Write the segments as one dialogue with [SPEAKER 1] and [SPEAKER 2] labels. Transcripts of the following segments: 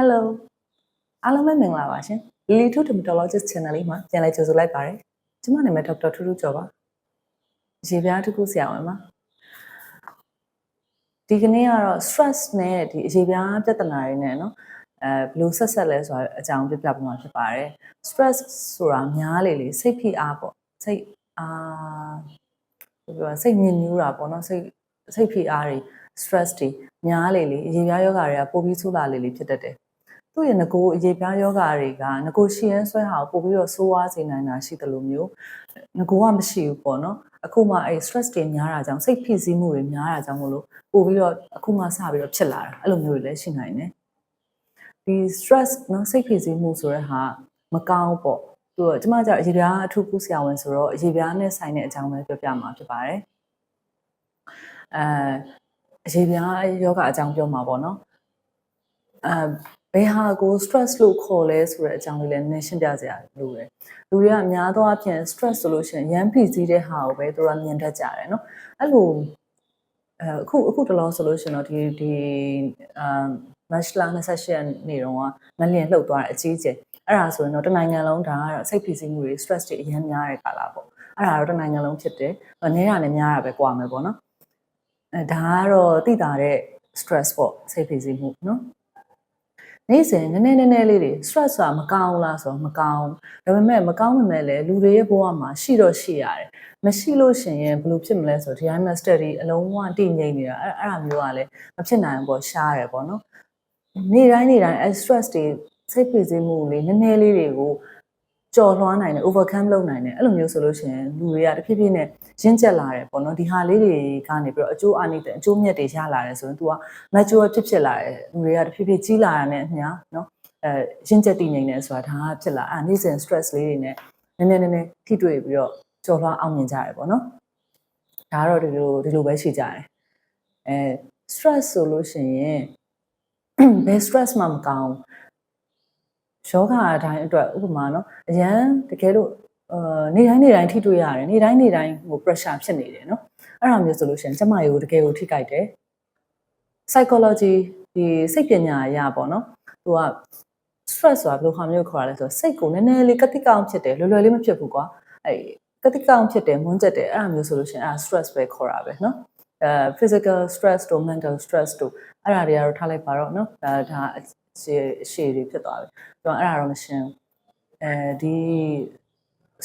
[SPEAKER 1] Hello အားလုံးပဲမင်္ဂလာပါရှင် Lily to Dermatologist Channel လေးမှာပြန်လည်ကြိုဆိုလိုက်ပါတယ်ကျမနာမည် Dr. ထူးထူးကျော်ပါရေပြားတစ်ခုဆရာဝန်ပါဒီကနေ့ကတော့ stress နဲ့ဒီရေပြားပြဿနာတွေနဲ့နော်ဘယ်လိုဆက်ဆက်လဲဆိုတာအကြောင်းပြပြပေးမှာဖြစ်ပါတယ် stress ဆိုတာများလေစိတ်ဖိအားပေါ့စိတ်ပြောစိတ်ညစ်ညူးတာပေါ့နော်စိတ်ဖိအားတွေ stress တွေများလေရေပြားယောဂတွေကပိုပြီးဆိုးလာလေဖြစ်တတ်တယ်သူ့ရဲ့ငကိုအရေးပြားယောဂတွေကငကိုရှိရန်ဆွဲဟာပို့ပြီးတော့ဆိုးဝါးစေနိုင်တာရှိတယ်လို့မျိုးငကိုကမရှိဘူးပေါ့နော်အခုမှအဲ့ stress တွေများတာကြောင့်စိတ်ဖိစီးမှုတွေများတာကြောင့်မို့လို့ပို့ပြီးတော့အခုမှစပြီးတော့ဖြစ်လာတာအဲ့လိုမျိုးတွေလည်းရှိနိုင်တယ်ဒီ stress နော်စိတ်ဖိစီးမှုဆိုတဲ့ဟာမကောင်းပေါ့သူကကျမကျအရေးပြားအထူးကုဆရာဝန်ဆိုတော့အရေးပြားနဲ့ဆိုင်တဲ့အကြောင်းပဲပြောပြမှာဖြစ်ပါတယ်အရေးပြားယောဂအကြောင်းပြောမှာပေါ့နော်ဘယ်ဟာကို stress လို့ခေါ်လဲဆိုတဲ့အကြောင်းလေးလည်းနည်းရှင်းပြစရာလိုတယ်လူတွေကအများသောအားဖြင့် stress ဆိုလို့ရှိရင်ရမ်းဖိစီးတဲ့ဟာကိုပဲသူကမြင်တတ်ကြတယ်နော်အဲ့လိုအခုတလောဆိုလို့ရှိရင်တော့ဒီမတ်လ28ရက်နေ့တုန်းကငလျင်လှုပ်သွားတဲ့အကြီးကျယ်အဲ့ဒါဆိုရင်တော့တနိုင်ငံလုံးဒါကတော့စိတ်ဖိစီးမှုတွေ stress တွေအများများတဲ့ကာလပေါ့အဲ့ဒါတော့တနိုင်ငံလုံးဖြစ်တယ်နည်းတာနဲ့များတာပဲကွာမယ်ပေါ့နော်ဒါကတော့သိတာတဲ့ stress ပေါ့စိတ်ဖိစီးမှုနော်နေ့စဉ်နည်းနည်းလေးတွေ stress ဆိုတာမကောင်းလားဆိုတော့မကောင်းဒါပေမဲ့မကောင်းမှလည်းလူတွေရဲ့ဘဝမှာရှိတော့ရှိရတယ်မရှိလို့ရှင်ရင်ဘယ်လိုဖြစ်မလဲဆိုတော့ဒီ I'm study အလုံးဝတည်ငြိမ်နေတာအဲ့ဒါမျိုးကလည်းမဖြစ်နိုင်ဘူးပေါ့ရှားတယ်ပေါ့နော်နေ့တိုင်းstress တွေစိတ်ဖိစီးမှုလေးနည်းနည်းလေးတွေကိုကြော်လွှားနိုင်တယ် overcome လုပ်နိုင်တယ်အဲ့လိုမျိုးဆိုလို့ရှိရင်လူတွေကတဖြည်းဖြည်းနဲ့ရင့်ကျက်လာတယ်ပေါ့နော်ဒီဟာလေးတွေကနေပြီးတော့အကျိုးအာနိသင်အကျိုးမြတ်တွေရလာတယ်ဆိုရင် तू က mature ဖြစ်လာတယ်လူတွေကတဖြည်းဖြည်းကြီးလာတာနဲ့အမျှနော်ရင့်ကျက်တည်ငြိမ်တယ်ဆိုတာဒါကဖြစ်လာနေ့စဉ် stress လေးတွေနဲ့နည်းနည်းထိတွေ့ပြီးတော့ကြော်လွှားအောင်မြင်ကြတယ်ပေါ့နော်ဒါကတော့ဒီလိုပဲရှိကြတယ်stress ဆိုလို့ရှိရင်ဘယ် stress မှမကောင်းယောဂအတိုင်းအတွက်ဥပမာနော်အရန်တကယ်လို့နေ့တိုင်းထိတွေ့ရတယ်နေ့တိုင်းဟို pressure ဖြစ်နေတယ်နော်အဲ့ဒါမျိုးဆိုလို့ရှိရင်ကျမရေကိုတကယ်ကိုထိကြိုက်တယ် psychology ဒီစိတ်ပညာအရာပေါ့နော်သူက stress ဆိုတာဘယ်လိုဟာမျိုးခေါ်ရလဲဆိုတော့စိတ်ကိုနည်းနည်းလေးကတိကောင်းဖြစ်တယ်လွယ်လေးမဖြစ်ဘူးကွာအဲ့ကတိကောင်းဖြစ်တယ်မွန်းကျက်တယ်အဲ့ဒါမျိုးဆိုလို့ရှိရင်အဲ့ stress ပဲခေါ်တာပဲနော်physical stress တို့ mental stress တို့အဲ့ဒါတွေကတော့ထားလိုက်ပါတော့နော်ဒါရှေ့တွေဖြစ်သွားပြီကျွန်တော်အဲ့ဒါတော့မရှင်းဒီ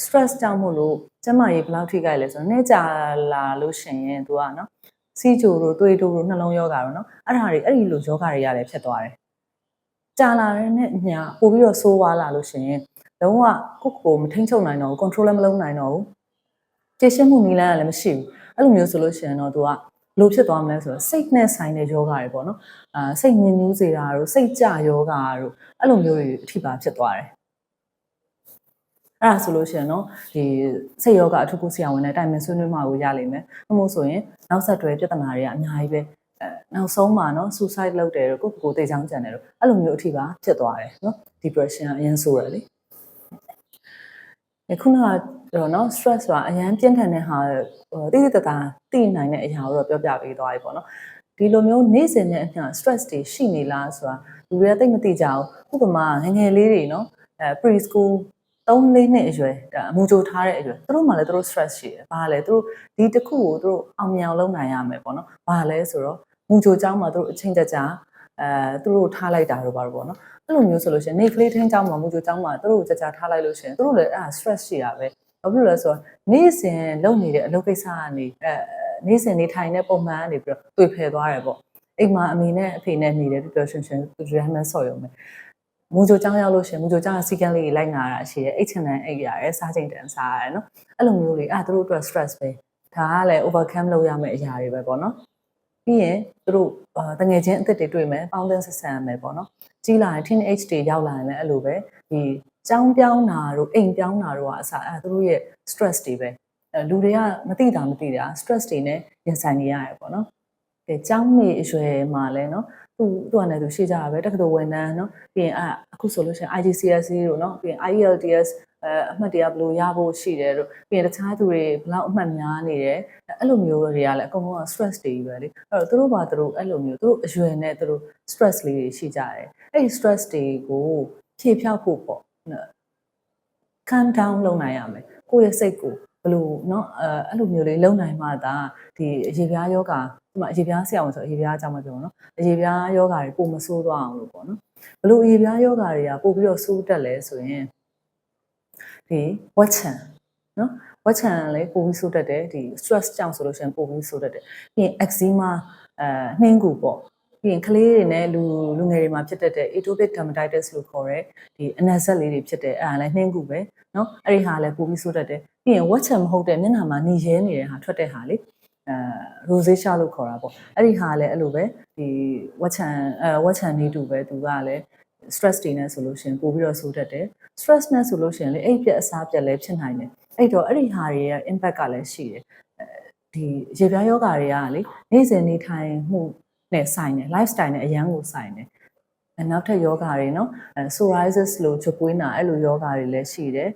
[SPEAKER 1] stress ကြောင့်မို့လို့ကျမရေဘယ်လောက်ထိခိုက်လဲဆိုတော့နေ့ကြာလာလို့ရှိရင် तू อ่ะเนาะစီးချိုတို့တွေးတို့နှလုံးယောဂါတို့เนาะအဲ့ဒါတွေအဲ့ဒီလိုယောဂါတွေရတယ်ဖြစ်သွားတယ်ကြာလာတဲ့နဲ့အညာပို့ပြီးတော့ဆိုးွားလာလို့ရှိရင်လုံးဝကိုမထိန်ချုပ်နိုင်တော့ဘူး control လည်းမလုပ်နိုင်တော့ဘူးကျေရှင်းမှုနည်းလမ်းကလည်းမရှိဘူးအဲ့လိုမျိုးဆိုလို့ရှိရင်တော့ तू อ่ะလို့ဖြစ်သွားမလဲဆိုတော့စိတ်နဲ့ဆိုင်တဲ့ယောဂါတွေပေါ့နော်စိတ်ညစ်ညူးစေတာတို့စိတ်ကြယောဂါတို့အဲ့လိုမျိုးတွေအထိပါဖြစ်သွားတယ်အဲ့ဒါဆိုလို့ရှိရင်တော့ဒီစိတ်ယောဂအထူးကုဆရာဝန်နဲ့တိုင်ပင်ဆွေးနွေးမှာကိုရလိမ့်မယ်။မို့ဆိုရင်နောက်ဆက်တွဲပြဿနာတွေကအများကြီးပဲနောက်ဆုံးမှာနော် suicide လုပ်တယ်တို့ကိုယ်တိတ်ချောင်းကြံတယ်တို့အဲ့လိုမျိုးအထိပါဖြစ်သွားတယ်နော် depression အရင်ဆိုရလေခုနကတော့နော် stress ဆိုတာအရင်ပြင်းထန်တဲ့ဟာတိတိတသာသိနိုင်တဲ့အရာကိုတော့ပြောပြပေးသွားပြီပေါ့နော်ဒီလိုမျိုးနေ့စဉ်နဲ့အမျှ stress တွေရှိနေလားဆိုတာလူတွေကသိမသိကြဘူးဥပမာငယ်လေးတွေနော်preschool 3-4နှစ်အရွယ်အမူကြိုထားတဲ့အရွယ်သူတို့မှလည်းသူတို့ stress ရှိတယ်။ဘာလဲသူတို့ဒီတစ်ခုကိုသူတို့အောင်မြင်အောင်လုပ်နိုင်ရမယ်ပေါ့နော်။ဘာလဲဆိုတော့မူကြိုကျောင်းမှာသူတို့အချိန်ကြာသူတို့ထားလိုက်တာတော့ဘာလို့ပေါ့နော်။အဲ့လိုမျိုးဆိုလို့ရှိရင်နေကလေးထင်းကျောင်းမှာမူကြိုကျောင်းမှာသူတို့ကြာထားလိုက်လို့ရှိရင်သူတို့လည်းအဲ့ဒါ stress ရှိတာပဲ။ဘာဖြစ်လို့လဲဆိုတော့နေ့စဉ်လုပ်နေတဲ့အလုပ်ကိစ္စကနေနေ့စဉ်နေထိုင်တဲ့ပုံမှန်ကနေပြီးတော့တွေ့ဖယ်သွားတယ်ပေါ့။အိမ်မှာအမေနဲ့အဖေနဲ့နေတယ်ပြောရှင်သူတို့လည်းဆော့ရုံပဲ။မူကြိုကျောင်းရောက်လို့ရှိရင်မူကြိုကျောင်းကစီကံလေးလိုက်နာတာရှိတယ်အိတ်ချင်တဲ့အိတ်ရတယ်စားချိန်တန်စားရတယ်နော်အဲ့လိုမျိုးတွေသူတို့အတွက် stress ပဲဒါကလည်း overcome လုပ်ရမယ့်အရာတွေပဲပေါ့နော်ပြီးရင်သူတို့တငယ်ချင်းအသစ်တွေတွေ့မယ်ပေါင်းသင်းဆက်ဆံရမယ်ပေါ့နော်ကြီးလာရင် teenage တွေရောက်လာရင်လည်းအဲ့လိုပဲဒီကျောင်းပြောင်းတာတို့အိမ်ပြောင်းတာတို့ကအစသူတို့ရဲ့ stress တွေပဲလူတွေကမသိတာ stress တွေနဲ့ရင်ဆိုင်နေရတယ်ပေါ့နော်ကျောင်းနေအရွယ်မှာလည်းနော် သူကလည်းသူရှိကြတာပဲတက္ကသိုလ်ဝန်ထမ်းเนาะပြီးရင်အခုဆိုလို့ရှိရင် IGCSE တို့เนาะပြီးရင် IELTS အမှတ်တရဘယ်လိုရဖို့ရှိတယ်တို့ပြီးရင်တခြားသူတွေဘလောက်အမှတ်များနေတယ်အဲ့လိုမျိုးတွေကလည်းအကုန်လုံးက stress တွေပဲလေအဲ့တော့သူတို့ဘာသူတို့အဲ့လိုမျိုးသူတို့အရွယ်နဲ့သူတို့ stress လေးတွေရှိကြတယ်အဲ့ဒီ stress တွေကိုဖြေဖျောက်ဖို့ပေါ့ calm down လုပ်နိုင်ရမယ်ကိုယ့်ရဲ့စိတ်ကိုဘယ်လိုเนาะအဲ့လိုမျိုးလေးလုပ်နိုင်မှသာဒီအရေပြားယောဂါဒီမှာအရေပြားဆရာဝန်ဆိုအရေပြားအကြောင်းမပြောဘူးเนาะအရေပြားယောဂါတွေပိုမဆိုးသွားအောင်လို့ပေါ့နော်ဘယ်လိုအရေပြားယောဂါတွေကပို့ပြီးတော့ဆိုးတက်လဲဆိုရင်ဒီဝက်ချံเนาะဝက်ချံလည်းပိုပြီးဆိုးတက်တယ်ဒီ stress ကြောင့်ဆိုလို့ရှိရင်ပိုပြီးဆိုးတက်တယ်ပြီးရင် eczema နှင်းကူပေါ့ပြီးရင်ကလေးတွေနဲ့လူငယ်တွေမှာဖြစ်တတ်တဲ့ atopic dermatitis လို့ခေါ်တဲ့ဒီအနံဆက်လေးတွေဖြစ်တဲ့အဲ့ဒါလည်းနှင်းကူပဲเนาะအဲ့ဒီဟာလည်းပိုပြီးဆိုးတတ်တယ်ပြီးရင်ဝက်ချံမဟုတ်တဲ့မျက်နှာမှာနေရဲနေတဲ့ဟာထွက်တဲ့ဟာလေrosacea လို့ခေါ်တာပေါ့အဲ့ဒီဟာလည်းအဲ့လိုပဲဒီဝက်ချံနေတူပဲသူကလည်း stress တွေနဲ့ဆိုလို့ရှိရင်ပိုပြီးတော့ဆိုးတတ်တယ် stress နဲ့ဆိုလို့ရှိရင်လေအိပ်ပြက်အစားပြက်လည်းဖြစ်နိုင်တယ်အဲ့တော့အဲ့ဒီဟာတွေရဲ့ impact ကလည်းရှိတယ်ဒီရေပြားယောဂါတွေကလေနေ့စဉ်နေထိုင်မှုနဲ့ဆိုင်တယ် lifestyle နဲ့အရန်ကိုဆိုင်တယ်နောက်ထပ်ယောဂါတွေเนาะ psoriasis လို့ချုပ်ပွေးနာအဲ့လိုယောဂါတွေလည်းရှိတယ်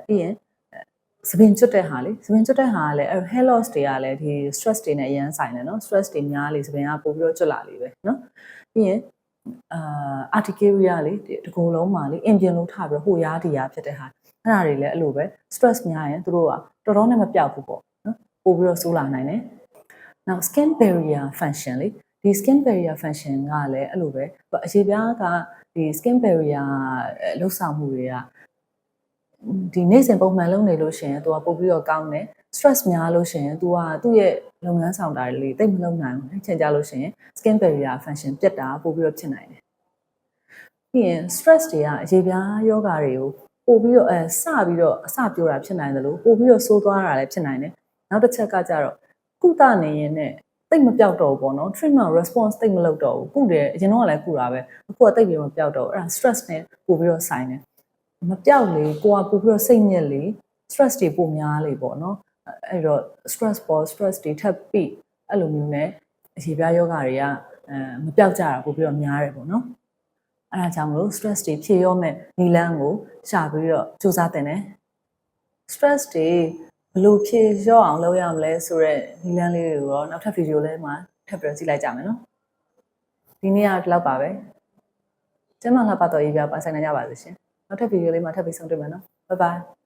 [SPEAKER 1] ပြီးရင်သပင်ကျွတ်တဲ့ဟာလေသပင်ကျွတ်တဲ့ဟာကလည်း hair loss တွေကလည်းဒီ stress တွေနဲ့အရန်ဆိုင်တယ်เนาะ stress တွေများလေသပင်ကပိုပြီးတော့ကျွတ်လာလေပဲเนาะပြီးရင်urticaria လေဒီကိုယ်လုံးမှာလေအင်ပြင်လို့ထပြီးတော့ဟိုရားဒီရားဖြစ်တဲ့ဟာအဲ့ဒါတွေလည်းအဲ့လိုပဲ stress များရင်သူတို့ကတော်တော်နဲ့မပြောက်ဘူးပေါ့เนาะပိုပြီးတော့ဆိုးလာနိုင်တယ်နောက် skin barrier function လေဒီ skin barrier function ကလည်းအဲ့လိုပဲအရေပြားကဒီ skin barrier လှုပ်ဆောင်မှုတွေကဒီနေ့စဉ်ပုံမှန်လုပ်နေလို့ရှိရင်သူကပို့ပြီးတော့ကောင်းတယ် stress များလို့ရှိရင်သူကသူ့ရဲ့လုပ်ငန်းဆောင်တာတွေတိတ်မလုပ်နိုင်ဘူးအချိန်ကြာလို့ရှိရင် skin barrier function ပြတ်တာပို့ပြီးတော့ဖြစ်နိုင်တယ်ပြီးရင် stress တွေကအရေပြားယောဂါတွေကိုပို့ပြီးတော့စပြီးတော့အစပြိုးတာဖြစ်နိုင်တယ်လို့ပို့ပြီးတော့ဆိုးသွားတာလည်းဖြစ်နိုင်တယ်နောက်တစ်ချက်ကကြတော့ကုသနေရင်နဲ့တိတ်မပြောက်တော့ဘူးပေါ့နော် treatment response တိတ်မလုပ်တော့ဘူးကုတယ်အရင်တော့လည်းကုတာပဲအခုကတိတ်ပြီးမပြောက်တော့ဘူးအဲ့ဒါ stress နဲ့ပို့ပြီးတော့ဆိုင်တယ်မပြောက်လေကိုကပို့ပြီးတော့စိတ်ညစ်လေ stress တွေပိုများလေပေါ့နော်အဲ့တော့ stress တွေထပ်ပြီးအဲ့လိုမျိုးနဲ့အရေပြားယောဂါတွေကမပြောက်ကြတာပို့ပြီးတော့များတယ်ပေါ့နော်အဲ့ဒါကြောင့်မလို့ stress တွေဖြေရောမဲ့နီလန်းကိုရှာပြီးတော့စူးစမ်းတင်တယ် stress တွေဘယ်လိုဖြေလျော့အောင်လုပ်ရမလဲဆိုတော့နီလန်းလေးတွေကိုတော့နောက်ထပ်ဗီဒီယိုလေးမှာထပ်ပြီးကြည့်လိုက်ကြမယ်နော်ဒီနေ့ကဒီလောက်ပါပဲကျမလှပတော့ရေးပြပါဆိုင်နိုင်ကြပါစေရှင်နောက်ထပ်ဗီဒီယိုလေးမှာထပ်ပြီးဆုံတွေ့မယ်နော် bye bye